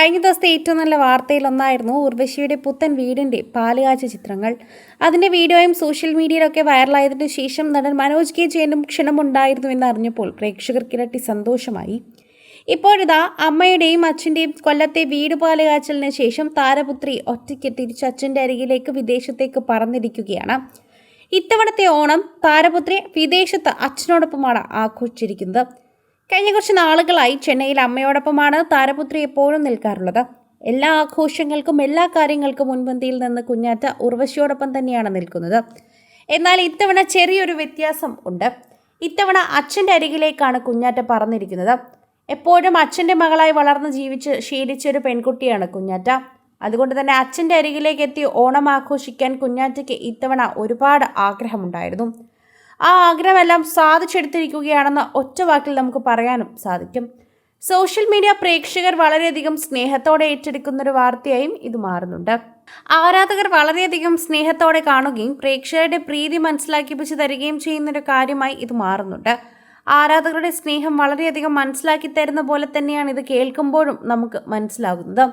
കഴിഞ്ഞ ദിവസത്തെ ഏറ്റവും നല്ല വാർത്തയിലൊന്നായിരുന്നു ഉർവശിയുടെ പുത്തൻ വീടിൻ്റെ പാലുകാച്ച ചിത്രങ്ങൾ. അതിൻ്റെ വീഡിയോയും സോഷ്യൽ മീഡിയയിലൊക്കെ വൈറലായതിനു ശേഷം നടൻ മനോജ് കെ ജയനും ക്ഷണമുണ്ടായിരുന്നു എന്നറിഞ്ഞപ്പോൾ പ്രേക്ഷകർക്കിരട്ടി സന്തോഷമായി. ഇപ്പോഴിതാ അമ്മയുടെയും അച്ഛൻ്റെയും കൊല്ലത്തെ വീട് പാലുകാച്ചലിന് ശേഷം താരപുത്രി ഒറ്റയ്ക്ക് തിരിച്ച് അച്ഛൻ്റെ അരികിലേക്ക് വിദേശത്തേക്ക് പറന്നിരിക്കുകയാണ്. ഇത്തവണത്തെ ഓണം താരപുത്രി വിദേശത്ത് അച്ഛനോടൊപ്പമാണ് ആഘോഷിച്ചിരിക്കുന്നത്. കഴിഞ്ഞ കുറച്ച് നാളുകളായി ചെന്നൈയിൽ അമ്മയോടൊപ്പമാണ് താരപുത്രി എപ്പോഴും നിൽക്കാറുള്ളത്. എല്ലാ ആഘോഷങ്ങൾക്കും എല്ലാ കാര്യങ്ങൾക്കും മുൻപന്തിയിൽ നിന്ന് കുഞ്ഞാറ്റ ഉർവശിയോടൊപ്പം തന്നെയാണ് നിൽക്കുന്നത്. എന്നാൽ ഇത്തവണ ചെറിയൊരു വ്യത്യാസം ഉണ്ട്. ഇത്തവണ അച്ഛൻ്റെ അരികിലേക്കാണ് കുഞ്ഞാറ്റ പറന്നിരിക്കുന്നത്. എപ്പോഴും അച്ഛൻ്റെ മകളായി വളർന്ന് ജീവിച്ച് ശീലിച്ചൊരു പെൺകുട്ടിയാണ് കുഞ്ഞാറ്റ. അതുകൊണ്ട് തന്നെ അച്ഛൻ്റെ അരികിലേക്ക് എത്തി ഓണം ആഘോഷിക്കാൻ കുഞ്ഞാറ്റയ്ക്ക് ഇത്തവണ ഒരുപാട് ആഗ്രഹമുണ്ടായിരുന്നു. ആ ആഗ്രഹമെല്ലാം സാധിച്ചെടുത്തിരിക്കുകയാണെന്ന് ഒറ്റ വാക്കിൽ നമുക്ക് പറയാനും സാധിക്കും. സോഷ്യൽ മീഡിയ പ്രേക്ഷകർ വളരെയധികം സ്നേഹത്തോടെ ഏറ്റെടുക്കുന്നൊരു വാർത്തയായും ഇത് മാറുന്നുണ്ട്. ആരാധകർ വളരെയധികം സ്നേഹത്തോടെ കാണുകയും പ്രേക്ഷകരുടെ പ്രീതി മനസ്സിലാക്കിപ്പിച്ച് തരികയും ചെയ്യുന്നൊരു കാര്യമായി ഇത് മാറുന്നുണ്ട്. ആരാധകരുടെ സ്നേഹം വളരെയധികം മനസ്സിലാക്കി തരുന്ന പോലെ തന്നെയാണ് ഇത് കേൾക്കുമ്പോഴും നമുക്ക് മനസ്സിലാകുന്നത്.